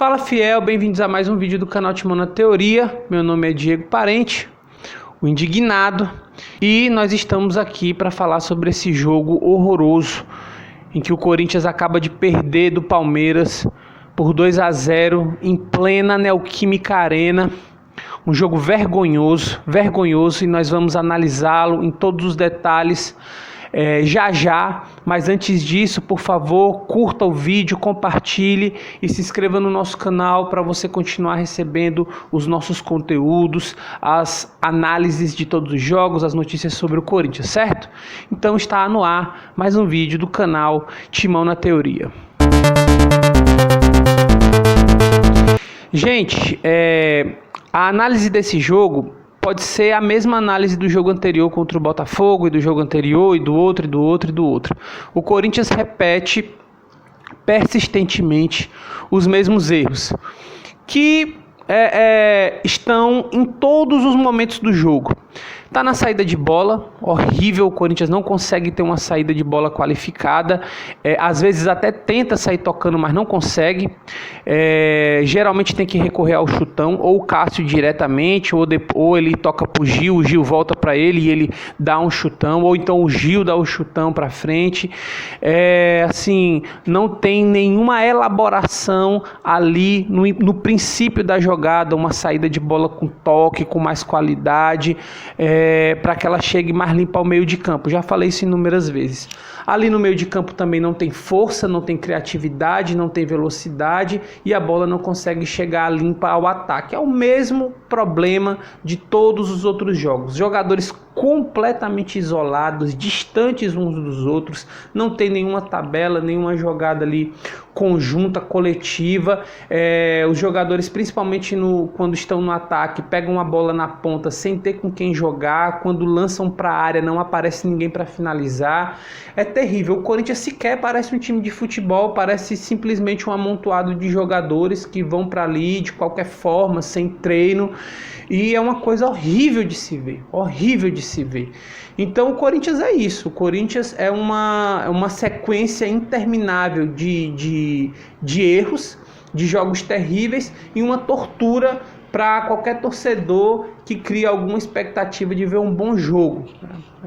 Fala fiel, bem-vindos a mais um vídeo do canal Timão na Teoria. Meu nome é Diego Parente, o indignado, e nós estamos aqui para falar sobre esse jogo horroroso em que o Corinthians acaba de perder do Palmeiras por 2-0 em plena Neoquímica Arena. Um jogo vergonhoso, e nós vamos analisá-lo em todos os detalhes já, mas antes disso, por favor, curta o vídeo, compartilhe e se inscreva no nosso canal para você continuar recebendo os nossos conteúdos, as análises de todos os jogos, as notícias sobre o Corinthians, certo? Então está no ar mais um vídeo do canal Timão na Teoria. Gente, a análise desse jogo pode ser a mesma análise do jogo anterior contra o Botafogo, e do jogo anterior, e do outro, e do outro, e do outro. O Corinthians repete persistentemente os mesmos erros, que estão em todos os momentos do jogo. Tá na saída de bola, horrível, o Corinthians não consegue ter uma saída de bola qualificada, às vezes até tenta sair tocando, mas não consegue, geralmente tem que recorrer ao chutão, ou o Cássio diretamente, ou ele toca pro Gil, o Gil volta para ele e ele dá um chutão, ou então o Gil dá o chutão para frente, assim, não tem nenhuma elaboração ali no princípio da jogada, uma saída de bola com toque, com mais qualidade, para que ela chegue mais limpa ao meio de campo. Já falei isso inúmeras vezes. Ali no meio de campo também não tem força, não tem criatividade, não tem velocidade e a bola não consegue chegar limpa ao ataque. É o mesmo problema de todos os outros jogos. Jogadores completamente isolados, distantes uns dos outros, não tem nenhuma tabela, nenhuma jogada ali conjunta, coletiva. Os jogadores, principalmente quando estão no ataque, pegam a bola na ponta sem ter com quem jogar, quando lançam para a área não aparece ninguém para finalizar. É terrível. O Corinthians sequer parece um time de futebol, parece simplesmente um amontoado de jogadores que vão para ali de qualquer forma, sem treino, e é uma coisa horrível de se ver, Então o Corinthians é isso, o Corinthians é uma sequência interminável de erros, de jogos terríveis e uma tortura para qualquer torcedor que cria alguma expectativa de ver um bom jogo.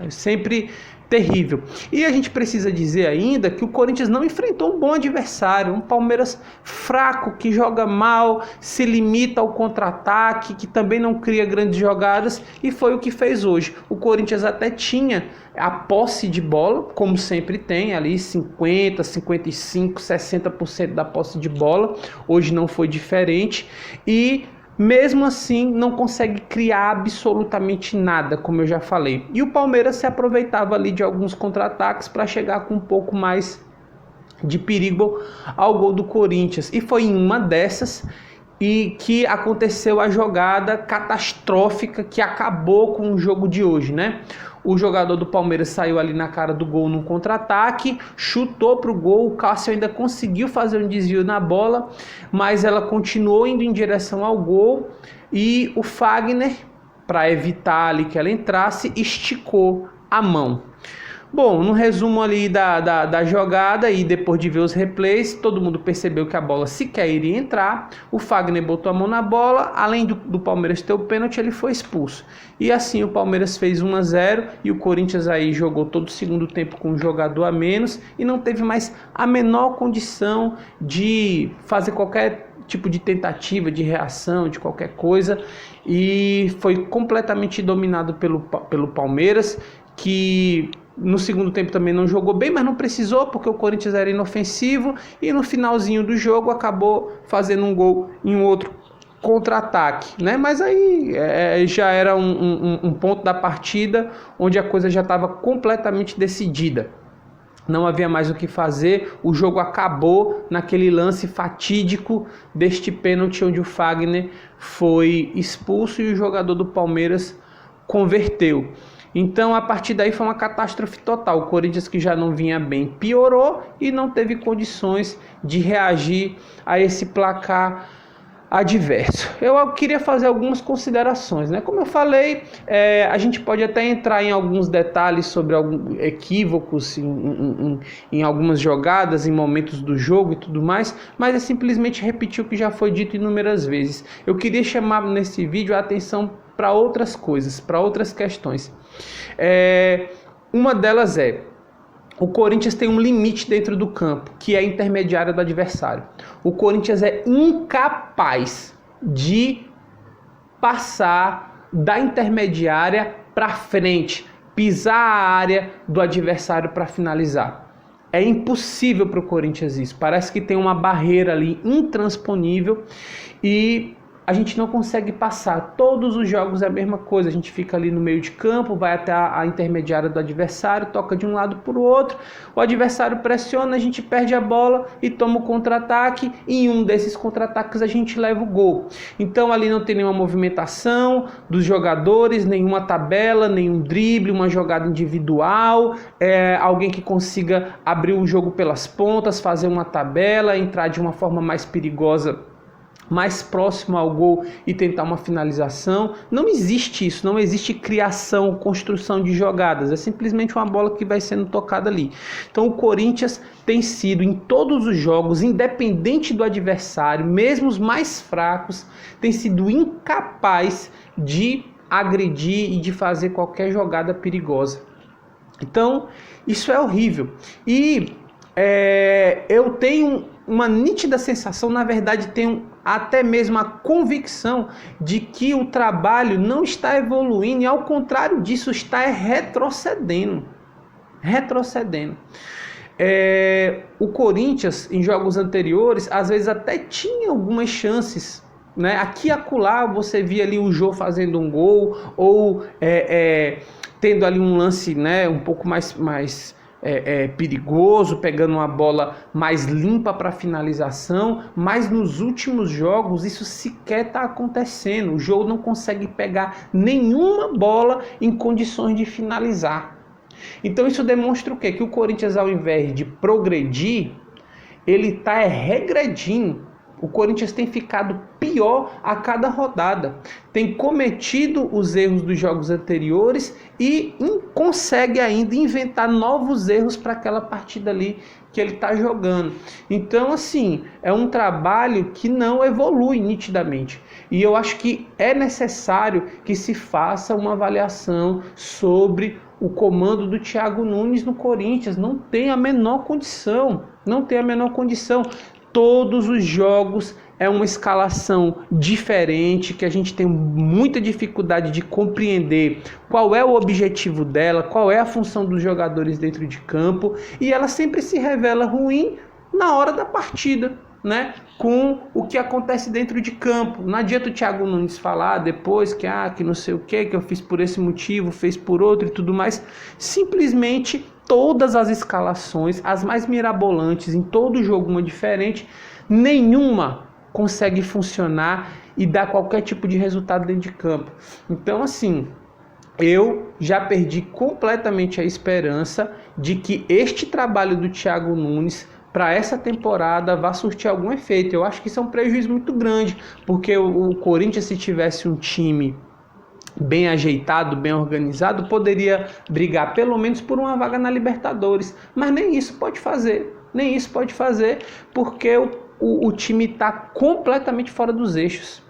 É sempre terrível. E a gente precisa dizer ainda que o Corinthians não enfrentou um bom adversário, um Palmeiras fraco, que joga mal, se limita ao contra-ataque, que também não cria grandes jogadas, e foi o que fez hoje. O Corinthians até tinha a posse de bola, como sempre tem, ali 50, 55, 60% da posse de bola. Hoje não foi diferente, e mesmo assim não consegue criar absolutamente nada, como eu já falei. E o Palmeiras se aproveitava ali de alguns contra-ataques para chegar com um pouco mais de perigo ao gol do Corinthians. E foi em uma dessas e que aconteceu a jogada catastrófica que acabou com o jogo de hoje, né? O jogador do Palmeiras saiu ali na cara do gol num contra-ataque, chutou para o gol, o Cássio ainda conseguiu fazer um desvio na bola, mas ela continuou indo em direção ao gol e o Fagner, para evitar ali que ela entrasse, esticou a mão. Bom, no resumo ali da jogada e depois de ver os replays, todo mundo percebeu que a bola sequer iria entrar. O Fagner botou a mão na bola, além do Palmeiras ter o pênalti, ele foi expulso. E assim o Palmeiras fez 1-0 e o Corinthians aí jogou todo o segundo tempo com um jogador a menos e não teve mais a menor condição de fazer qualquer tipo de tentativa, de reação, de qualquer coisa. E foi completamente dominado pelo Palmeiras, que no segundo tempo também não jogou bem, mas não precisou porque o Corinthians era inofensivo e no finalzinho do jogo acabou fazendo um gol em um outro contra-ataque, né? Mas aí já era um ponto da partida onde a coisa já estava completamente decidida. Não havia mais o que fazer, o jogo acabou naquele lance fatídico deste pênalti onde o Fagner foi expulso e o jogador do Palmeiras converteu. Então, a partir daí foi uma catástrofe total. O Corinthians, que já não vinha bem, piorou e não teve condições de reagir a esse placar adverso. Eu queria fazer algumas considerações, né? Como eu falei, a gente pode até entrar em alguns detalhes sobre alguns equívocos em algumas jogadas, em momentos do jogo e tudo mais, mas é simplesmente repetir o que já foi dito inúmeras vezes. Eu queria chamar nesse vídeo a atenção para outras coisas, para outras questões. Uma delas o Corinthians tem um limite dentro do campo, que é a intermediária do adversário. O Corinthians é incapaz de passar da intermediária para frente, pisar a área do adversário para finalizar. É impossível para o Corinthians isso. Parece que tem uma barreira ali intransponível e a gente não consegue passar. Todos os jogos é a mesma coisa. A gente fica ali no meio de campo, vai até a intermediária do adversário, toca de um lado para o outro. O adversário pressiona, a gente perde a bola e toma o contra-ataque. E em um desses contra-ataques a gente leva o gol. Então ali não tem nenhuma movimentação dos jogadores, nenhuma tabela, nenhum drible, uma jogada individual, alguém que consiga abrir o jogo pelas pontas, fazer uma tabela, entrar de uma forma mais perigosa, mais próximo ao gol e tentar uma finalização. Não existe isso, não existe criação, construção de jogadas, é simplesmente uma bola que vai sendo tocada ali. Então o Corinthians tem sido, em todos os jogos, independente do adversário, mesmo os mais fracos, tem sido incapaz de agredir e de fazer qualquer jogada perigosa. Então isso é horrível. E eu tenho uma nítida sensação, na verdade tenho até mesmo a convicção de que o trabalho não está evoluindo e, ao contrário disso, está retrocedendo. O Corinthians, em jogos anteriores, às vezes até tinha algumas chances, né? Aqui e acolá você via ali o Jô fazendo um gol ou tendo ali um lance, né, um pouco mais perigoso, pegando uma bola mais limpa para finalização, mas nos últimos jogos isso sequer está acontecendo. O jogo não consegue pegar nenhuma bola em condições de finalizar. Então isso demonstra o quê? Que o Corinthians, ao invés de progredir, ele está regredindo. O Corinthians tem ficado pior a cada rodada, tem cometido os erros dos jogos anteriores e consegue ainda inventar novos erros para aquela partida ali que ele está jogando. Então, assim, é um trabalho que não evolui nitidamente. E eu acho que é necessário que se faça uma avaliação sobre o comando do Thiago Nunes no Corinthians. Não tem a menor condição. Todos os jogos é uma escalação diferente, que a gente tem muita dificuldade de compreender qual é o objetivo dela, qual é a função dos jogadores dentro de campo, e ela sempre se revela ruim na hora da partida, né? Com o que acontece dentro de campo. Não adianta o Thiago Nunes falar depois que não sei o que eu fiz por esse motivo, fez por outro e tudo mais. Simplesmente todas as escalações, as mais mirabolantes, em todo jogo uma diferente, nenhuma consegue funcionar e dar qualquer tipo de resultado dentro de campo. Então, assim, eu já perdi completamente a esperança de que este trabalho do Thiago Nunes para essa temporada vai surtir algum efeito. Eu acho que isso é um prejuízo muito grande, porque o Corinthians, se tivesse um time bem ajeitado, bem organizado, poderia brigar pelo menos por uma vaga na Libertadores, mas nem isso pode fazer, porque o time está completamente fora dos eixos.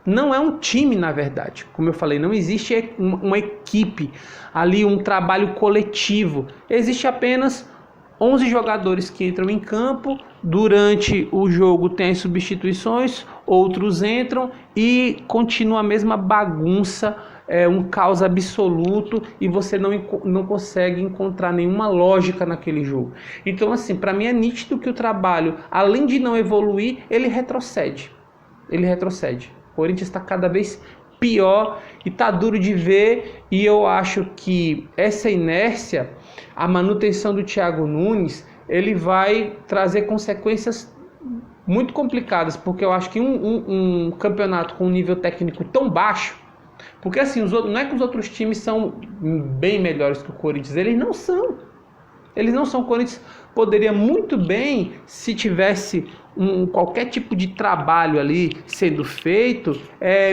Não é um time, na verdade, como eu falei, não existe uma equipe ali, um trabalho coletivo, existe apenas 11 jogadores que entram em campo, durante o jogo tem as substituições, outros entram e continua a mesma bagunça, um caos absoluto, e você não consegue encontrar nenhuma lógica naquele jogo. Então, assim, para mim é nítido que o trabalho, além de não evoluir, ele retrocede. O Corinthians está cada vez pior e está duro de ver, e eu acho que essa inércia, a manutenção do Thiago Nunes, ele vai trazer consequências muito complicadas, porque eu acho que um campeonato com um nível técnico tão baixo, porque assim, não é que os outros times são bem melhores que o Corinthians, eles não são. O Corinthians poderia muito bem, se tivesse qualquer tipo de trabalho ali sendo feito,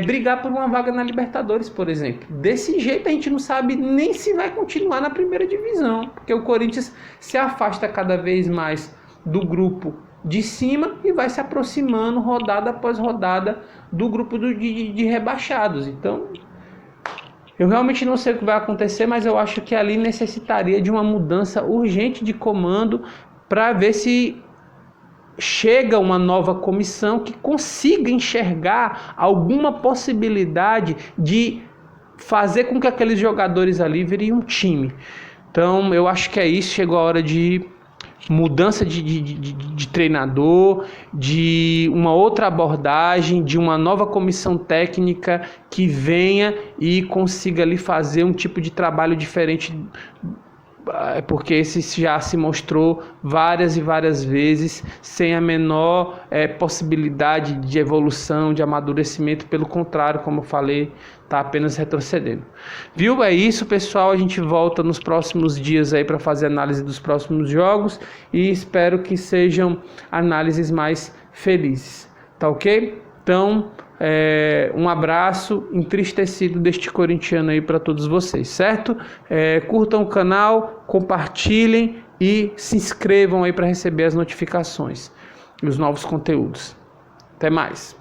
brigar por uma vaga na Libertadores, por exemplo. Desse jeito a gente não sabe nem se vai continuar na primeira divisão, porque o Corinthians se afasta cada vez mais do grupo de cima e vai se aproximando rodada após rodada do grupo de rebaixados. Então, eu realmente não sei o que vai acontecer, mas eu acho que ali necessitaria de uma mudança urgente de comando para ver se chega uma nova comissão que consiga enxergar alguma possibilidade de fazer com que aqueles jogadores ali virem um time. Então, eu acho que é isso. Chegou a hora de mudança de treinador, de uma outra abordagem, de uma nova comissão técnica que venha e consiga ali fazer um tipo de trabalho diferente, porque esse já se mostrou várias e várias vezes sem a menor possibilidade de evolução, de amadurecimento. Pelo contrário, como eu falei, está apenas retrocedendo. Viu? É isso, pessoal. A gente volta nos próximos dias aí para fazer análise dos próximos jogos e espero que sejam análises mais felizes. Tá ok? Então, um abraço entristecido deste corintiano aí para todos vocês, certo? Curtam o canal, compartilhem e se inscrevam aí para receber as notificações e os novos conteúdos. Até mais!